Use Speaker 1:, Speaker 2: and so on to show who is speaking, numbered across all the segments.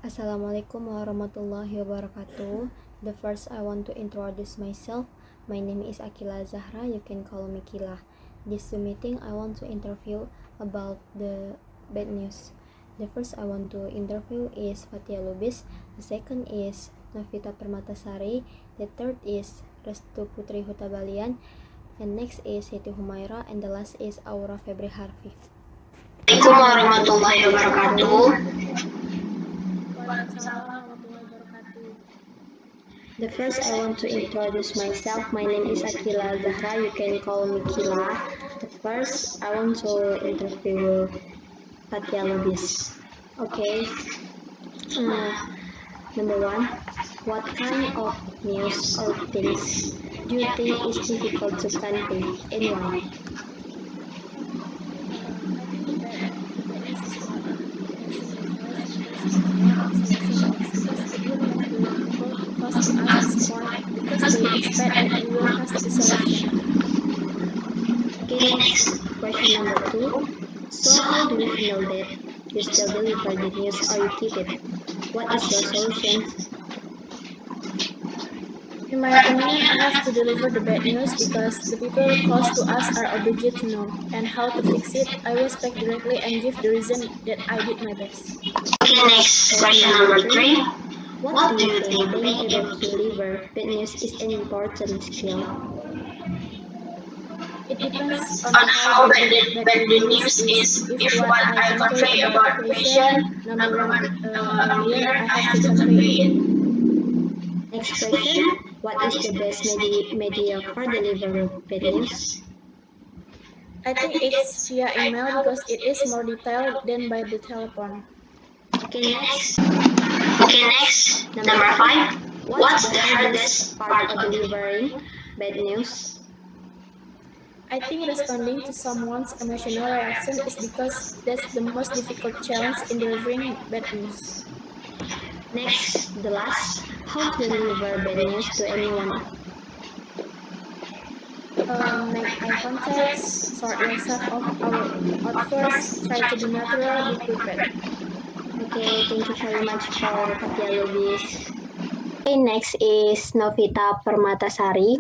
Speaker 1: Assalamualaikum warahmatullahi wabarakatuh. The first I want to introduce myself. My name is Aqila Azzahra. You can call me Kila. This Zoom meeting I want to interview about the bad news. The first I want to interview is Fatia Lubis. The second is Novita Permatasari. The third is Restu Putri Hutabalian. And next is Siti Humaira. And the last is Aura Febri Harfi.
Speaker 2: Assalamualaikum warahmatullahi wabarakatuh.
Speaker 1: The first I want to introduce myself. My name is Aqila Azzahra. You can call me Kila. The first I want to interview Fatia Lubis. Okay. Number one, what kind of news or things do you think is difficult to convey and why? Okay, next question number two. So how do you handle that? You still deliver the news or you keep it? What is your solution?
Speaker 3: In my opinion, I have to deliver the bad news because the people close to us are obligated to know. And how to fix it, I will speak directly and give the reason that I did my best.
Speaker 2: Okay, next question number 3.
Speaker 1: What do you think being able to deliver bad news is an important skill?
Speaker 3: It depends on
Speaker 2: On
Speaker 3: how
Speaker 2: how
Speaker 3: bad
Speaker 2: bad
Speaker 3: the
Speaker 2: bad
Speaker 3: bad news
Speaker 2: news
Speaker 3: is.
Speaker 2: is,
Speaker 3: If
Speaker 2: if
Speaker 3: what
Speaker 2: what
Speaker 3: I
Speaker 2: I
Speaker 3: convey
Speaker 2: convey
Speaker 3: about
Speaker 2: about
Speaker 3: patient,
Speaker 2: patient,
Speaker 3: number one,
Speaker 2: earlier,
Speaker 3: I
Speaker 2: I
Speaker 3: have
Speaker 2: have
Speaker 3: to
Speaker 2: to
Speaker 3: convey
Speaker 2: convey
Speaker 3: it.
Speaker 2: it.
Speaker 1: Next
Speaker 2: Next
Speaker 1: question.
Speaker 2: question.
Speaker 1: What
Speaker 2: What
Speaker 1: is
Speaker 2: is
Speaker 1: the
Speaker 2: the
Speaker 1: best
Speaker 2: best
Speaker 1: media for delivering bad
Speaker 2: bad
Speaker 1: news?
Speaker 2: news?
Speaker 3: I think it's via email because it is more detailed than by the telephone.
Speaker 1: Okay, next.
Speaker 2: Okay, next. Number 5.
Speaker 1: What's
Speaker 2: What's
Speaker 1: the
Speaker 2: the
Speaker 1: hardest
Speaker 2: hardest
Speaker 1: part
Speaker 2: part
Speaker 1: of
Speaker 2: of
Speaker 1: delivering
Speaker 2: delivering
Speaker 1: bad
Speaker 2: bad
Speaker 1: news?
Speaker 2: news?
Speaker 3: I think responding to someone's emotional reaction is because that's the most difficult challenge in delivering bad news.
Speaker 1: Next,
Speaker 2: Next,
Speaker 1: the
Speaker 2: the
Speaker 1: last.
Speaker 2: last.
Speaker 1: How
Speaker 2: How
Speaker 1: to
Speaker 2: to
Speaker 1: deliver
Speaker 2: deliver
Speaker 1: bad
Speaker 2: bad
Speaker 1: news
Speaker 2: news
Speaker 1: to
Speaker 2: to
Speaker 1: anyone?
Speaker 2: anyone?
Speaker 3: Make eye contact, sort yourself out first, try to be natural, be prepared.
Speaker 1: Okay, thank you very much for Fatia Lubis. Okay, next is Novita Permatasari.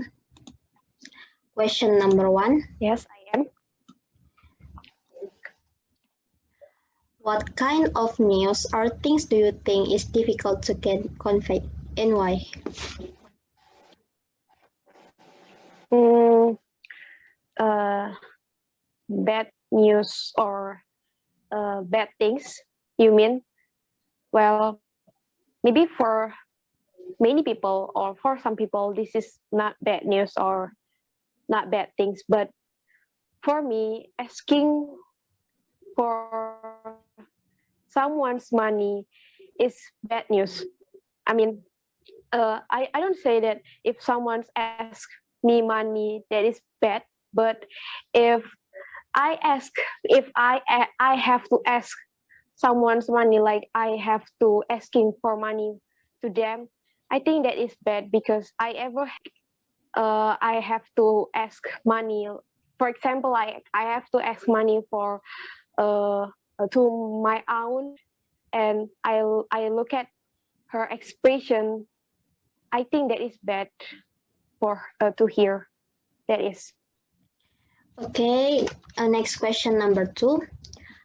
Speaker 1: Question number 1.
Speaker 4: Yes, I am.
Speaker 1: What kind of news or things do you think is difficult to convey and why?
Speaker 4: Mm, Bad news or bad things, you mean? Well, maybe for many people or for some people, this is not bad news or not bad things. But for me, asking for someone's money is bad news. I mean, I don't say that if someone's ask me money, that is bad. But if I have to ask someone's money, like I have to asking for money to them, I think that is bad because I have to ask money. For example, I have to ask money for to my aunt, and I look at her expression. I think that is bad for to hear. That is.
Speaker 1: Okay, next question number 2.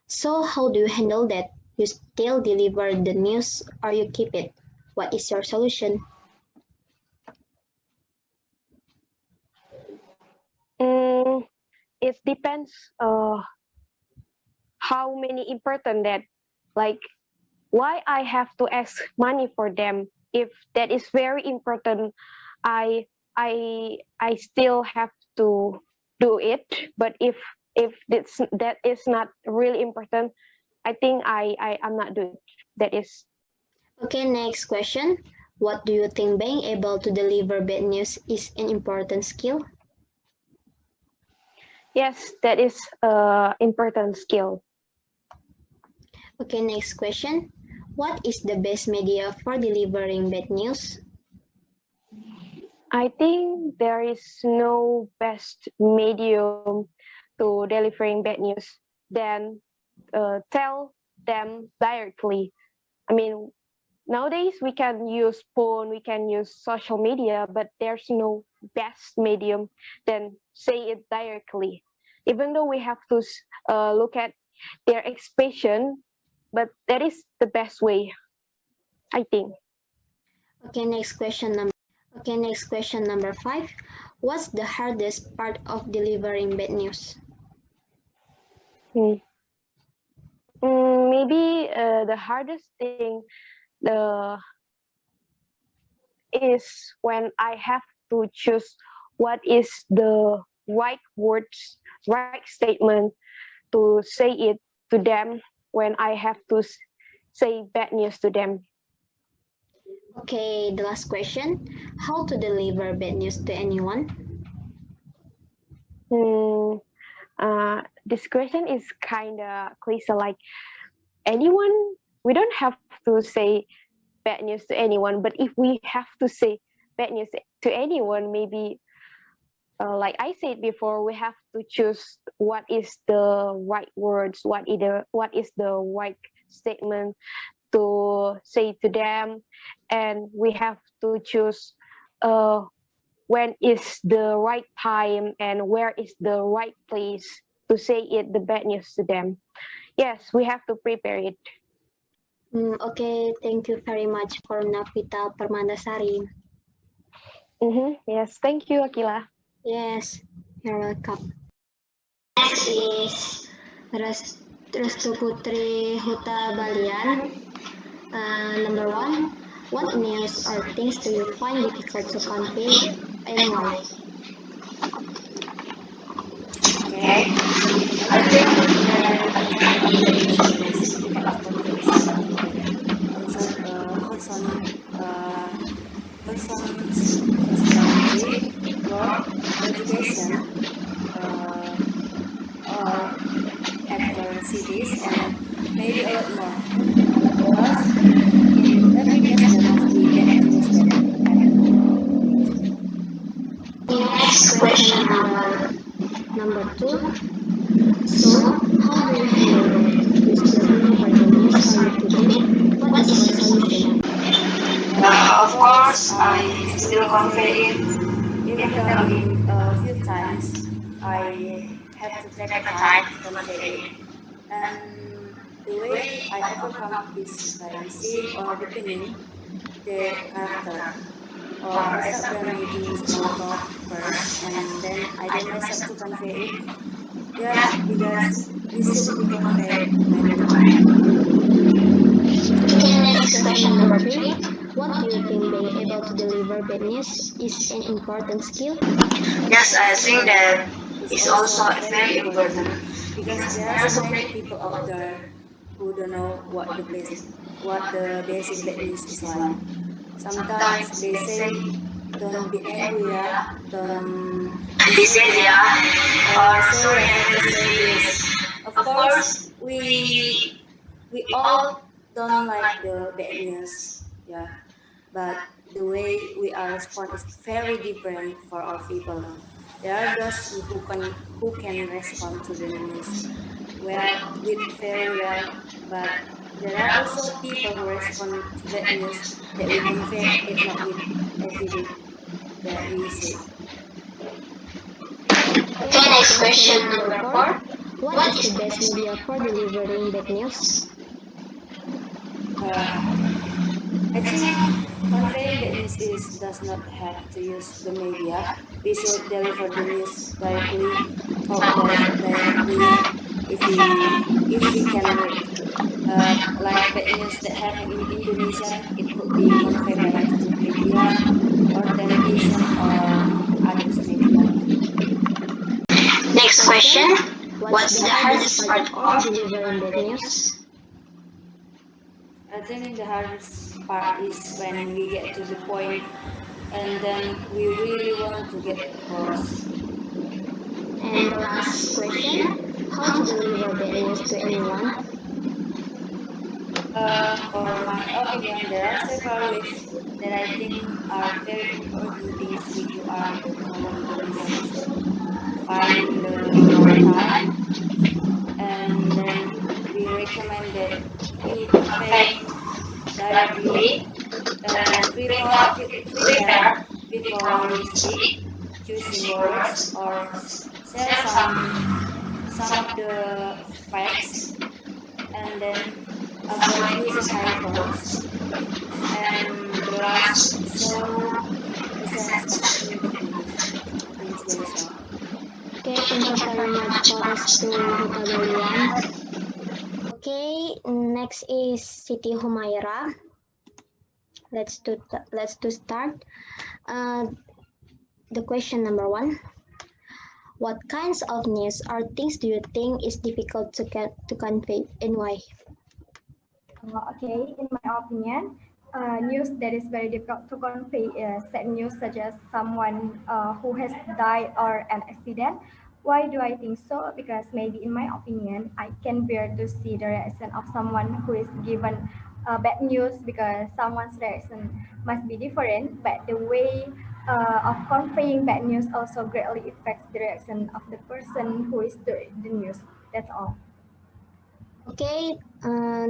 Speaker 1: So how do you handle that? You still deliver the news or you keep it? What is your solution?
Speaker 4: It depends how many important that, like, why I have to ask money for them. If that is very important, I I still have to do it. But if that is not really important, I think I'm not doing it. That is.
Speaker 1: Okay, next question. What do you think being able to deliver bad news is an important skill?
Speaker 4: Yes, that is important skill.
Speaker 1: Okay, next question. What is the best media for delivering bad news?
Speaker 4: I think there is no best medium to delivering bad news than tell them directly. I mean, nowadays we can use phone, we can use social media, but there's no best medium than say it directly. Even though we have to look at their expression, but that is the best way, I think.
Speaker 1: Okay, next question number 5. What's the hardest part of delivering bad news?
Speaker 4: Hmm. Maybe the hardest thing the is when I have to choose what is the right words, right statement to say it to them when I have to say bad news to them.
Speaker 1: Okay, the last question. How to deliver bad news to anyone?
Speaker 4: Hmm, this question is kind of cliche, like anyone. We don't have to say bad news to anyone, but if we have to say bad news to anyone, maybe like I said before, we have to choose what is the right words, what is the right statement to say to them, and we have to choose uh, when is the right time and where is the right place to say it the bad news to them. Yes, we have to prepare it.
Speaker 1: Okay, thank you very much for Navita Permandasari.
Speaker 4: Yes, thank you, Aqila.
Speaker 1: Yes, you're welcome.
Speaker 2: Next is
Speaker 1: Restu Putri Huta Balian. Number 1. What news or things do you find difficult to convey and why?
Speaker 5: Okay, I think the kind of bad news that is difficult to convey is something that hurts on person's personality, work, education, uh, or adversities, and maybe a lot more. Because in every case, there must be bad things that happen. Actually.
Speaker 2: next question
Speaker 1: Number 2. So, how do you handle that? You still deliver the news how you keep it? What is your solution?
Speaker 5: Of course, I still convey it, even though in a few times I have to take a time to convey it. And the way I overcome is by seeing or deepening their character. Or I start by making small talk first, and then I dare myself to convey it. Yeah, because this should be conveyed many times.
Speaker 1: Okay, next
Speaker 2: next
Speaker 1: question
Speaker 2: question
Speaker 1: number
Speaker 2: number
Speaker 1: 3.
Speaker 2: 3.
Speaker 1: What do you think being able to deliver bad news is an important skill?
Speaker 5: Yes,
Speaker 2: Yes,
Speaker 5: I
Speaker 2: I
Speaker 5: think
Speaker 2: think
Speaker 5: that
Speaker 2: that
Speaker 5: is
Speaker 2: is
Speaker 5: also
Speaker 2: also
Speaker 5: very
Speaker 2: very
Speaker 5: important
Speaker 2: important
Speaker 5: because
Speaker 2: because
Speaker 5: there are
Speaker 2: there are
Speaker 5: so
Speaker 2: so
Speaker 5: many
Speaker 2: many
Speaker 5: people out there who don't know what the basic bad news is like. Sometimes
Speaker 2: times
Speaker 5: they
Speaker 2: they say
Speaker 5: say, "Don't be
Speaker 2: don't be
Speaker 5: angry,
Speaker 2: angry,
Speaker 5: yeah.
Speaker 2: yeah.
Speaker 5: Don't be
Speaker 2: Be
Speaker 5: sorry,
Speaker 2: silly,
Speaker 5: yeah."
Speaker 2: yeah.
Speaker 5: Or
Speaker 2: Or
Speaker 5: sorry, I
Speaker 2: sorry,
Speaker 5: have
Speaker 2: I
Speaker 5: to
Speaker 2: have to
Speaker 5: say
Speaker 2: say
Speaker 5: this.
Speaker 2: this.
Speaker 5: Of
Speaker 2: Of
Speaker 5: course,
Speaker 2: course,
Speaker 5: we
Speaker 2: we
Speaker 5: all
Speaker 2: all
Speaker 5: don't
Speaker 2: don't
Speaker 5: like
Speaker 2: like
Speaker 5: the
Speaker 2: the
Speaker 5: bad news,
Speaker 2: news,
Speaker 5: yeah. But
Speaker 2: but
Speaker 5: the
Speaker 2: the
Speaker 5: way
Speaker 2: way
Speaker 5: we are
Speaker 2: we are
Speaker 5: respond is
Speaker 2: respond is
Speaker 5: very
Speaker 2: very
Speaker 5: different
Speaker 2: different
Speaker 5: for
Speaker 2: for
Speaker 5: all
Speaker 2: our
Speaker 5: people.
Speaker 2: people.
Speaker 5: There are
Speaker 2: There are
Speaker 5: those
Speaker 2: those
Speaker 5: who
Speaker 2: who
Speaker 5: can
Speaker 2: can
Speaker 5: respond to
Speaker 2: respond
Speaker 5: the
Speaker 2: to the
Speaker 5: news
Speaker 2: news
Speaker 5: well
Speaker 2: well
Speaker 5: with
Speaker 2: with
Speaker 5: very
Speaker 2: very
Speaker 5: well,
Speaker 2: well,
Speaker 5: but
Speaker 2: but
Speaker 5: there are
Speaker 2: there are
Speaker 5: also
Speaker 2: also
Speaker 5: people who
Speaker 2: people who
Speaker 5: respond
Speaker 2: respond
Speaker 5: to
Speaker 2: to
Speaker 5: bad
Speaker 2: bad
Speaker 5: news
Speaker 2: news
Speaker 5: that we
Speaker 2: that we
Speaker 5: convey
Speaker 2: convey
Speaker 5: it
Speaker 2: it
Speaker 5: not
Speaker 2: not
Speaker 5: with
Speaker 2: with
Speaker 5: attitude
Speaker 2: attitude
Speaker 5: that
Speaker 2: that
Speaker 5: we
Speaker 2: we
Speaker 5: say.
Speaker 2: say.
Speaker 1: Okay,
Speaker 2: Okay,
Speaker 1: next
Speaker 2: next
Speaker 1: question
Speaker 2: question
Speaker 1: number
Speaker 2: number
Speaker 1: 4.
Speaker 2: 4.
Speaker 1: What is
Speaker 2: What
Speaker 1: the
Speaker 2: is the
Speaker 1: best
Speaker 2: best
Speaker 1: media for delivering bad news?
Speaker 5: Uh, I
Speaker 2: I
Speaker 5: think
Speaker 2: think
Speaker 5: conveying bad
Speaker 2: conveying
Speaker 5: news is does not have to use the media. We should deliver the news directly, talk
Speaker 2: talk that
Speaker 5: directly, if we can wait. Like bad news that happen in Indonesia, it could be conveyed by internet media, or television, or others media.
Speaker 1: Next
Speaker 2: Next
Speaker 1: question.
Speaker 2: question.
Speaker 1: What's
Speaker 2: What's
Speaker 1: the
Speaker 2: the
Speaker 1: hardest
Speaker 2: hardest
Speaker 1: part
Speaker 2: part
Speaker 1: of
Speaker 2: of
Speaker 1: delivering
Speaker 2: delivering
Speaker 1: bad
Speaker 2: bad
Speaker 1: news?
Speaker 2: news?
Speaker 5: I think the hardest part is when we get to the point and then we really want to get across.
Speaker 1: And the last question. How to deliver bad news to anyone?
Speaker 5: For my opinion, there are several ways that I think are very important things if you are the common Indonesian. You should find the right time, and then we recommend that you convey politely and prepare before you speak, choosing words or share some of the facts, and then avoid using high tones, and the last, show a sense of empathy. I think that is all.
Speaker 1: Okay, thank you very much for Restu Hutabalian. Okay, next is Siti Humaira. Let's do start. Uh, the question number one. What kinds of news or things do you think is difficult to convey and why?
Speaker 6: Okay, in my opinion, news that is very difficult to convey is sad news such as someone who has died or an accident. Why do I think so? Because maybe in my opinion, I can bear to see the reaction of someone who is given bad news because someone's reaction must be different, but the way of conveying bad news also greatly affects the reaction of the person who is the news. That's all.
Speaker 1: Okay,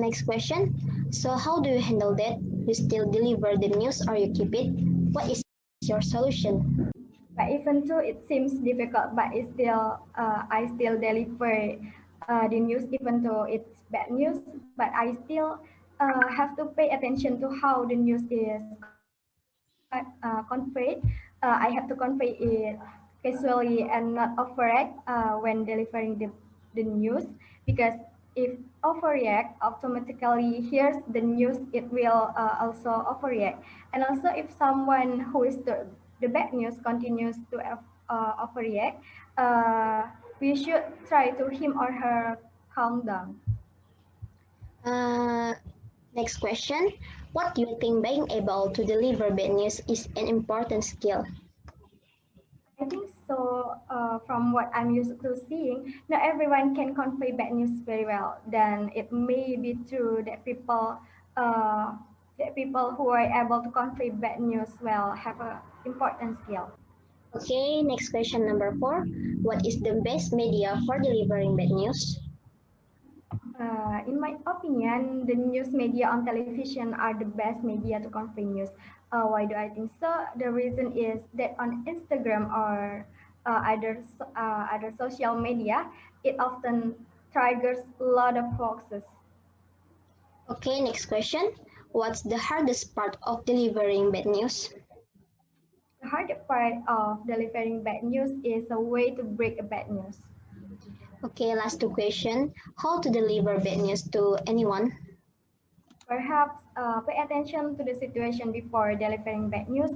Speaker 1: next question. So, how do you handle that? You still deliver the news or you keep it? What is your solution?
Speaker 6: But even though it seems difficult, but I still deliver the news even though it's bad news. But I still have to pay attention to how the news is conveyed. I have to convey it casually and not overreact when delivering the news, because if overreact automatically hears the news, it will also overreact. And also if someone who is the bad news continues to overreact, we should try to him or her calm down.
Speaker 1: Uh, Next question. What do you think being able to deliver bad news is an important skill?
Speaker 6: I think so. From what I'm used to seeing, not everyone can convey bad news very well. Then it may be true that people who are able to convey bad news well have a important skill.
Speaker 1: Okay, next question number four. What is the best media for delivering bad news?
Speaker 6: In my opinion, the news media on television are the best media to convey news. Why do I think so? The reason is that on Instagram or other social media, it often triggers a lot of hoaxes.
Speaker 1: Okay, next question. What's the hardest part of delivering bad news?
Speaker 6: The hardest part of delivering bad news is a way to break a bad news.
Speaker 1: Okay, last two question. How to deliver bad news to anyone?
Speaker 6: Perhaps pay attention to the situation before delivering bad news.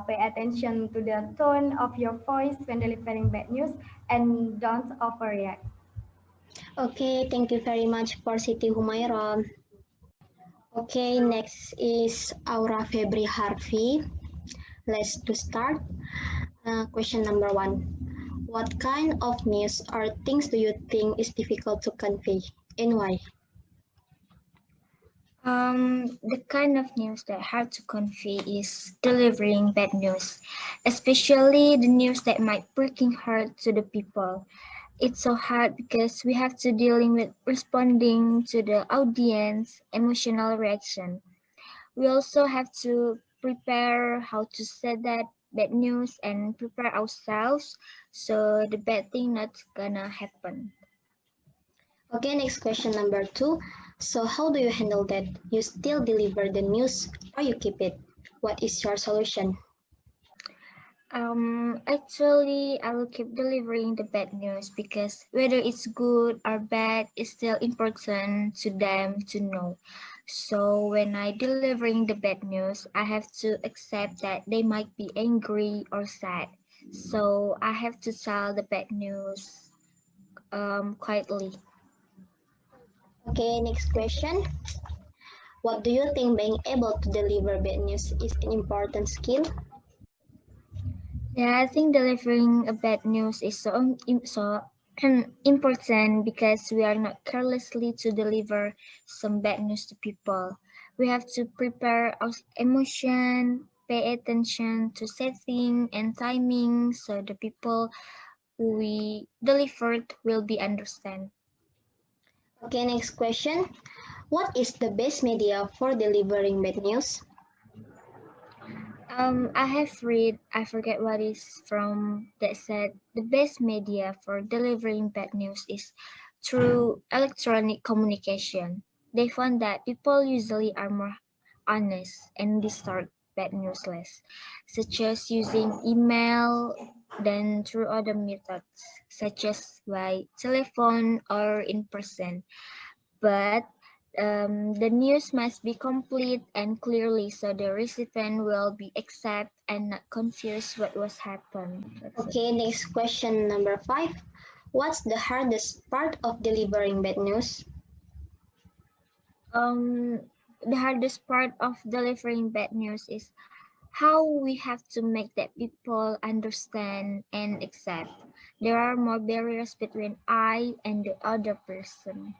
Speaker 6: Pay attention to the tone of your voice when delivering bad news, and don't overreact.
Speaker 1: Okay, thank you very much for Siti Humayron. Okay, next is Aura Febri Harvey. Let's to start. Question number one. What kind of news or things do you think is difficult to convey and why?
Speaker 7: The kind of news that hard to convey is delivering bad news, especially the news that might breaking hurt to the people. It's so hard because we have to dealing with responding to the audience emotional reaction. We also have to prepare how to say that bad news and prepare ourselves so the bad thing not gonna happen.
Speaker 1: Okay, next question number two. So how do you handle that? You still deliver the news or you keep it? What is your solution?
Speaker 7: Actually, I will keep delivering the bad news because whether it's good or bad is still important to them to know. So when I delivering the bad news, I have to accept that they might be angry or sad. So I have to tell the bad news quietly.
Speaker 1: Okay, next question. What do you think being able to deliver bad news is an important skill?
Speaker 7: Yeah, I think delivering a bad news is so important because we are not carelessly to deliver some bad news to people. We have to prepare our emotion, pay attention to setting and timing so the people who we delivered will be understand.
Speaker 1: Okay, next question. What is the best media for delivering bad news?
Speaker 7: I have read, I forget what is from, that said the best media for delivering bad news is through electronic communication. They found that people usually are more honest and distort bad news less, such as using email than through other methods, such as by telephone or in person. But the news must be complete and clearly so the recipient will be accept and not confused what was happened. That's it.
Speaker 1: Okay, next question number 5. What's the hardest part of delivering bad news?
Speaker 7: The hardest part of delivering bad news is how we have to make that people understand and accept. There are more barriers between I and the other person,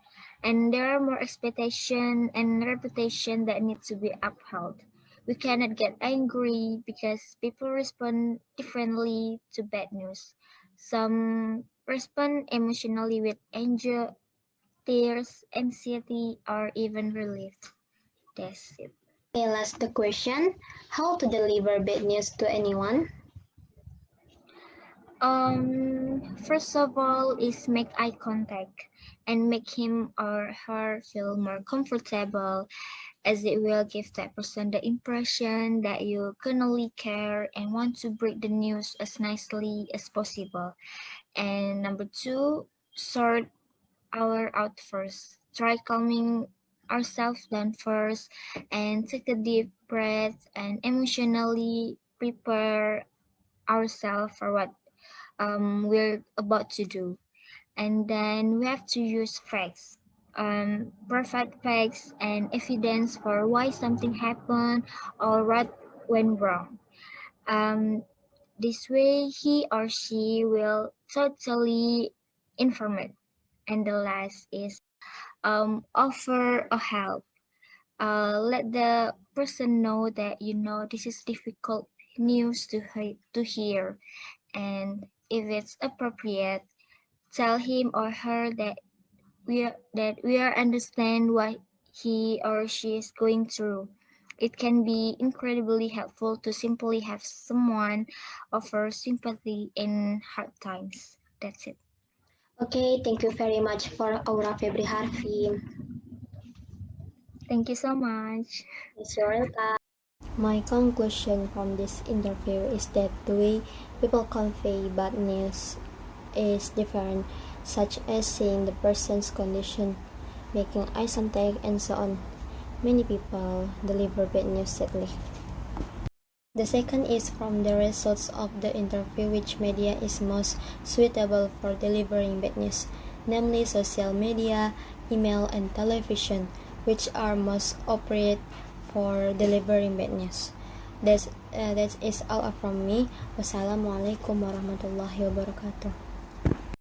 Speaker 7: and there are more expectation and reputation that need to be upheld. We cannot get angry because people respond differently to bad news. Some respond emotionally with anger, tears, anxiety, or even relief. That's it.
Speaker 1: Okay, last the question. How to deliver bad news to anyone?
Speaker 7: First of all is make eye contact and make him or her feel more comfortable, as it will give that person the impression that you genuinely care and want to break the news as nicely as possible. And number two, sort our out first. Try calming ourselves down first and take a deep breath and emotionally prepare ourselves for what we're about to do. And then we have to use facts, perfect facts and evidence for why something happened or what went wrong. Um, this way, he or she will totally informed. And the last is offer a help. Let the person know that this is difficult news to hear, and if it's appropriate, tell him or her that we are understand what he or she is going through. It can be incredibly helpful to simply have someone offer sympathy in hard times. That's it.
Speaker 1: Okay, thank you very much for Aura Febri Harvey.
Speaker 7: Thank you so much.
Speaker 1: It's your welcome. My conclusion from this interview is that the way people convey bad news is different, such as seeing the person's condition, making eye contact, and so on. Many people deliver bad news sadly. The second is from the results of the interview which media is most suitable for delivering bad news, namely social media, email, and television, which are most appropriate for delivering bad news. That is all from me. Wassalamualaikum warahmatullahi wabarakatuh.